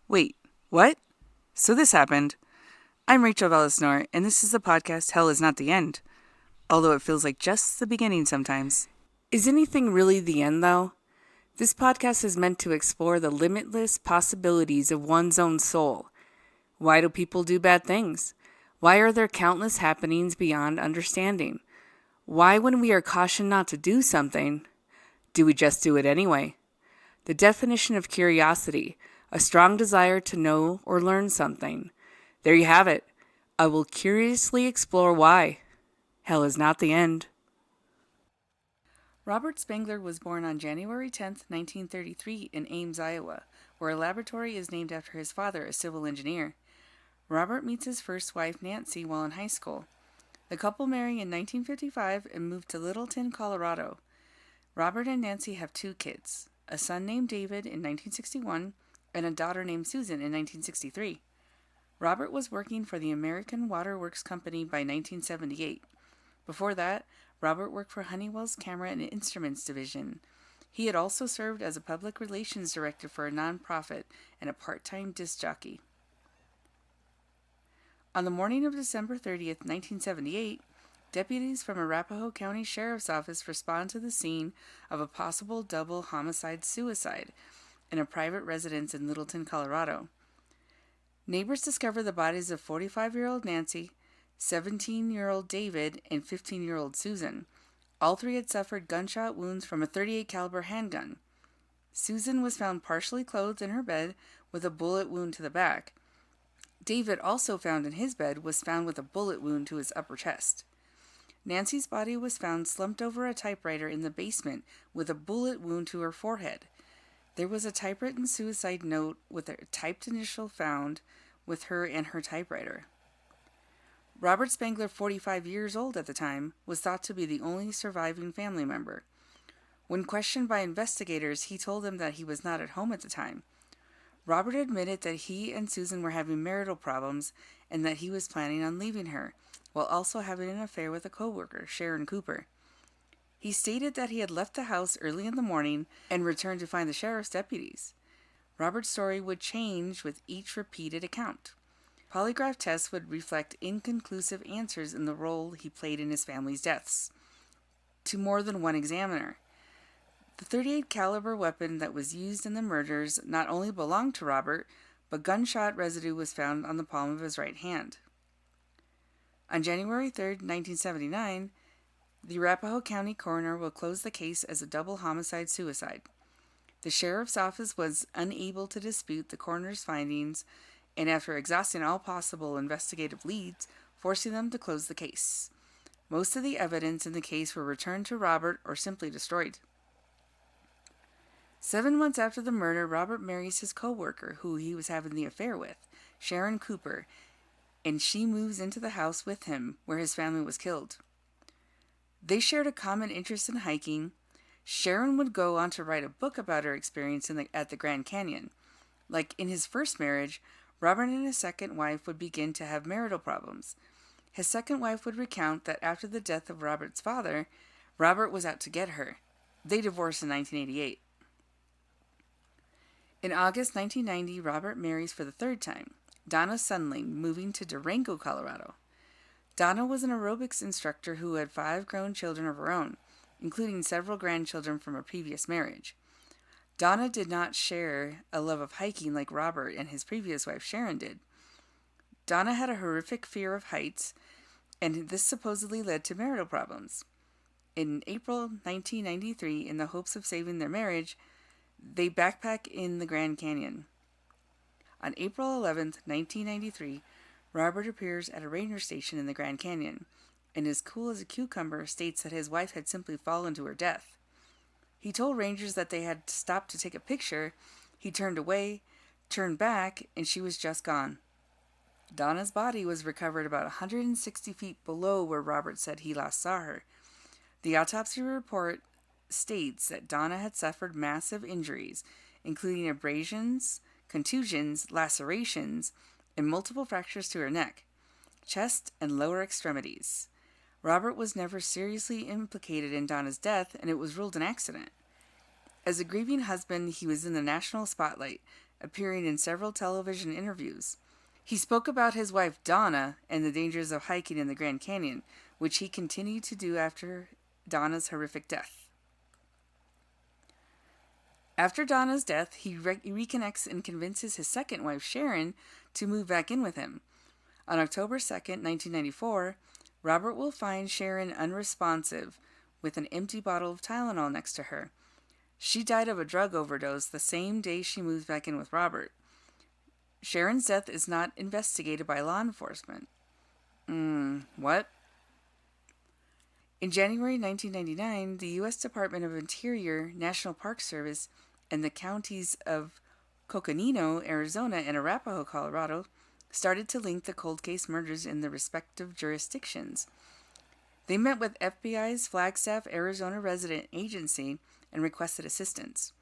Wait, what? So this happened. I'm Rachel Velis, and this is the podcast Hell is Not the End, although it feels like just the beginning sometimes. Is anything really the end, though? This podcast is meant to explore the limitless possibilities of one's own soul. Why do people do bad things? Why are there countless happenings beyond understanding? Why, when we are cautioned not to do something, do we just do it anyway? The definition of curiosity, a strong desire to know or learn something. There you have it. I will curiously explore why. Hell is not the end. Robert Spengler was born on January 10th, 1933 in Ames, Iowa, where a laboratory is named after his father, a civil engineer. Robert meets his first wife, Nancy, while in high school. The couple marry in 1955 and move to Littleton, Colorado. Robert and Nancy have two kids, a son named David in 1961 and a daughter named Susan in 1963. Robert was working for the American Water Works Company by 1978. Before that, Robert worked for Honeywell's Camera and Instruments division. He had also served as a public relations director for a nonprofit and a part-time disc jockey. On the morning of December 30th, 1978, deputies from Arapahoe County Sheriff's Office respond to the scene of a possible double homicide-suicide in a private residence in Littleton, Colorado. Neighbors discover the bodies of 45-year-old Nancy, 17-year-old David, and 15-year-old Susan. All three had suffered gunshot wounds from a .38 caliber handgun. Susan was found partially clothed in her bed with a bullet wound to the back. David, also found in his bed, was found with a bullet wound to his upper chest. Nancy's body was found slumped over a typewriter in the basement with a bullet wound to her forehead. There was a typewritten suicide note with a typed initial found with her and her typewriter. Robert Spengler, 45 years old at the time, was thought to be the only surviving family member. When questioned by investigators, he told them that he was not at home at the time. Robert admitted that he and Susan were having marital problems and that he was planning on leaving her, while also having an affair with a coworker, Sharon Cooper. He stated that he had left the house early in the morning and returned to find the sheriff's deputies. Robert's story would change with each repeated account. Polygraph tests would reflect inconclusive answers in the role he played in his family's deaths to more than one examiner. The .38 caliber weapon that was used in the murders not only belonged to Robert, but gunshot residue was found on the palm of his right hand. On January 3rd, 1979, the Arapahoe County coroner will close the case as a double homicide-suicide. The sheriff's office was unable to dispute the coroner's findings, and after exhausting all possible investigative leads, forcing them to close the case. Most of the evidence in the case were returned to Robert or simply destroyed. 7 months after the murder, Robert marries his co-worker, who he was having the affair with, Sharon Cooper, and she moves into the house with him, where his family was killed. They shared a common interest in hiking. Sharon would go on to write a book about her experience at the Grand Canyon. Like in his first marriage, Robert and his second wife would begin to have marital problems. His second wife would recount that after the death of Robert's father, Robert was out to get her. They divorced in 1988. In August 1990, Robert marries for the third time, Donna Sunling, moving to Durango, Colorado. Donna was an aerobics instructor who had 5 grown children of her own, including several grandchildren from a previous marriage. Donna did not share a love of hiking like Robert and his previous wife Sharon did. Donna had a horrific fear of heights, and this supposedly led to marital problems. In April 1993, in the hopes of saving their marriage, they backpack in the Grand Canyon. On April 11th, 1993, Robert appears at a ranger station in the Grand Canyon, and as cool as a cucumber states that his wife had simply fallen to her death. He told rangers that they had stopped to take a picture. He turned away, turned back, and she was just gone. Donna's body was recovered about 160 feet below where Robert said he last saw her. The autopsy report states that Donna had suffered massive injuries, including abrasions, contusions, lacerations, and multiple fractures to her neck, chest, and lower extremities. Robert was never seriously implicated in Donna's death, and it was ruled an accident. As a grieving husband, he was in the national spotlight, appearing in several television interviews. He spoke about his wife Donna and the dangers of hiking in the Grand Canyon, which he continued to do after Donna's horrific death. After Donna's death, he reconnects and convinces his second wife, Sharon, to move back in with him. On October 2nd, 1994, Robert will find Sharon unresponsive with an empty bottle of Tylenol next to her. She died of a drug overdose the same day she moves back in with Robert. Sharon's death is not investigated by law enforcement. What? In January 1999, the U.S. Department of Interior, National Park Service, and the counties of Coconino, Arizona, and Arapahoe, Colorado, started to link the cold case murders in their respective jurisdictions. They met with FBI's Flagstaff, Arizona resident agency and requested assistance.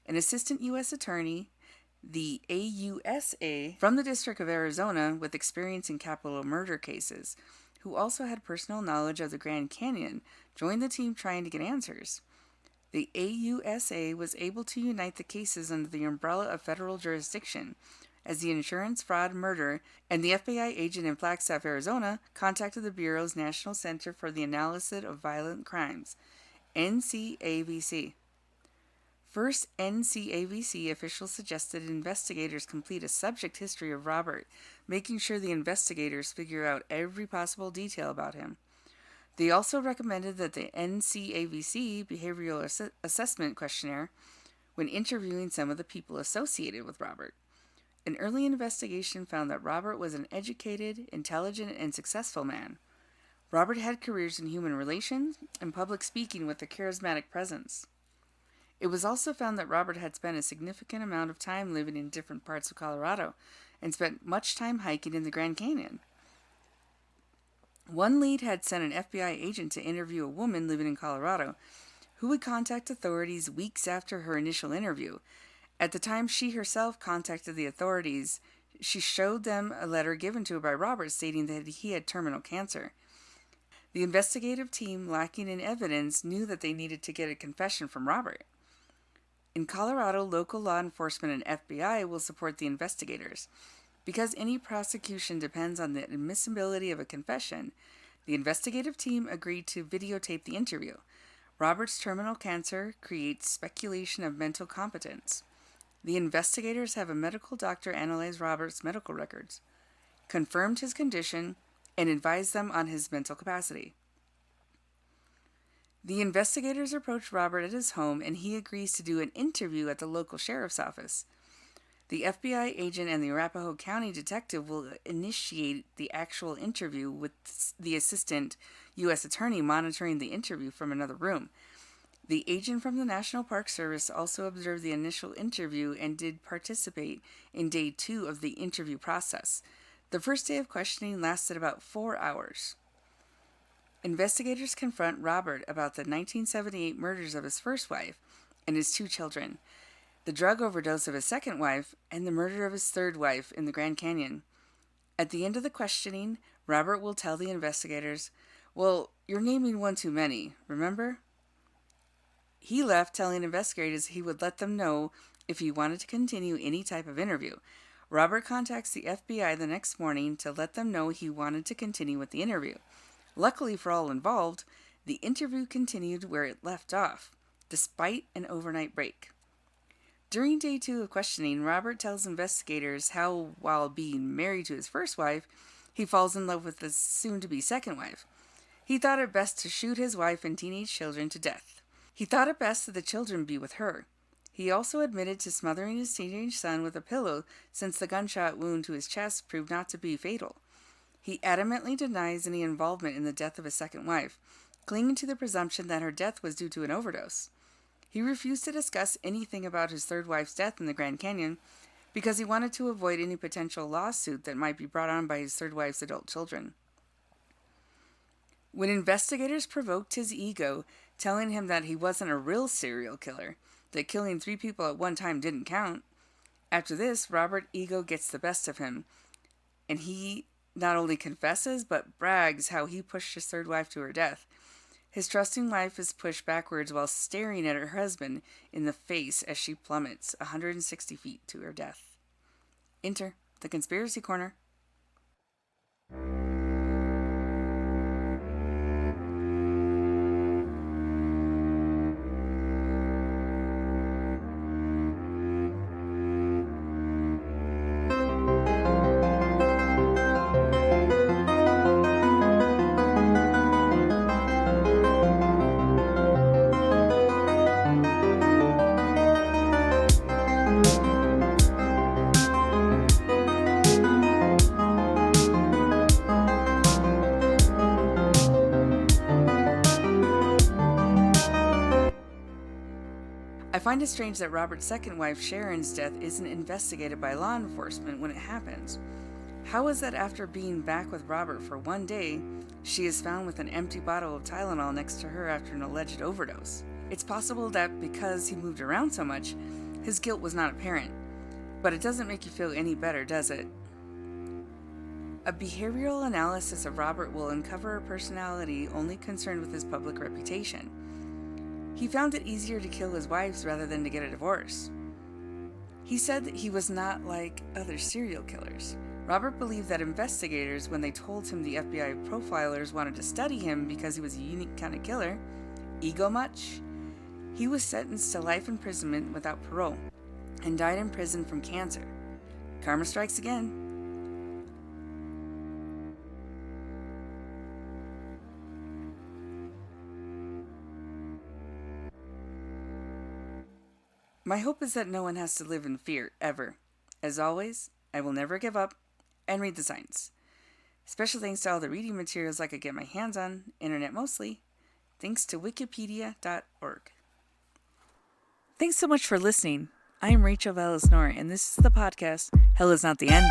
An assistant U.S. attorney, the AUSA, from the District of Arizona with experience in capital murder cases, who also had personal knowledge of the Grand Canyon, joined the team trying to get answers. The AUSA was able to unite the cases under the umbrella of federal jurisdiction, as the insurance fraud murder and the FBI agent in Flagstaff, Arizona, contacted the Bureau's National Center for the Analysis of Violent Crimes, NCAVC. First, NCAVC officials suggested investigators complete a subject history of Robert, making sure the investigators figure out every possible detail about him. They also recommended that the NCAVC Behavioral Assessment Questionnaire when interviewing some of the people associated with Robert. An early investigation found that Robert was an educated, intelligent, and successful man. Robert had careers in human relations and public speaking with a charismatic presence. It was also found that Robert had spent a significant amount of time living in different parts of Colorado and spent much time hiking in the Grand Canyon. One lead had sent an FBI agent to interview a woman living in Colorado who would contact authorities weeks after her initial interview. At the time she herself contacted the authorities, she showed them a letter given to her by Robert stating that he had terminal cancer. The investigative team, lacking in evidence, knew that they needed to get a confession from Robert. In Colorado, local law enforcement and FBI will support the investigators. Because any prosecution depends on the admissibility of a confession, the investigative team agreed to videotape the interview. Robert's terminal cancer creates speculation of mental competence. The investigators have a medical doctor analyze Robert's medical records, confirmed his condition, and advised them on his mental capacity. The investigators approach Robert at his home, and he agrees to do an interview at the local sheriff's office. The FBI agent and the Arapahoe County detective will initiate the actual interview with the assistant U.S. attorney monitoring the interview from another room. The agent from the National Park Service also observed the initial interview and did participate in day 2 of the interview process. The first day of questioning lasted about 4 hours. Investigators confront Robert about the 1978 murders of his first wife and his 2 children, the drug overdose of his second wife, and the murder of his third wife in the Grand Canyon. At the end of the questioning, Robert will tell the investigators, "Well, you're naming one too many, remember?" He left telling investigators he would let them know if he wanted to continue any type of interview. Robert contacts the FBI the next morning to let them know he wanted to continue with the interview. Luckily for all involved, the interview continued where it left off, despite an overnight break. During day 2 of questioning, Robert tells investigators how, while being married to his first wife, he falls in love with his soon-to-be second wife. He thought it best to shoot his wife and teenage children to death. He thought it best that the children be with her. He also admitted to smothering his teenage son with a pillow since the gunshot wound to his chest proved not to be fatal. He adamantly denies any involvement in the death of his second wife, clinging to the presumption that her death was due to an overdose. He refused to discuss anything about his third wife's death in the Grand Canyon because he wanted to avoid any potential lawsuit that might be brought on by his third wife's adult children. When investigators provoked his ego, telling him that he wasn't a real serial killer, that killing 3 people at one time didn't count, after this, Robert's ego gets the best of him, and he not only confesses, but brags how he pushed his third wife to her death. His trusting wife is pushed backwards while staring at her husband in the face as she plummets 160 feet to her death. Enter the Conspiracy Corner. I find it strange that Robert's second wife, Sharon's death, isn't investigated by law enforcement when it happens. How is that after being back with Robert for one day, she is found with an empty bottle of Tylenol next to her after an alleged overdose? It's possible that because he moved around so much, his guilt was not apparent. But it doesn't make you feel any better, does it? A behavioral analysis of Robert will uncover a personality only concerned with his public reputation. He found it easier to kill his wives rather than to get a divorce. He said that he was not like other serial killers. Robert believed that investigators, when they told him the FBI profilers wanted to study him because he was a unique kind of killer, ego much? He was sentenced to life imprisonment without parole and died in prison from cancer. Karma strikes again. My hope is that no one has to live in fear, ever. As always, I will never give up and read the science. Special thanks to all the reading materials I could get my hands on, internet mostly. Thanks to wikipedia.org. Thanks so much for listening. I am Rachel Velis, and this is the podcast, Hell is Not the End.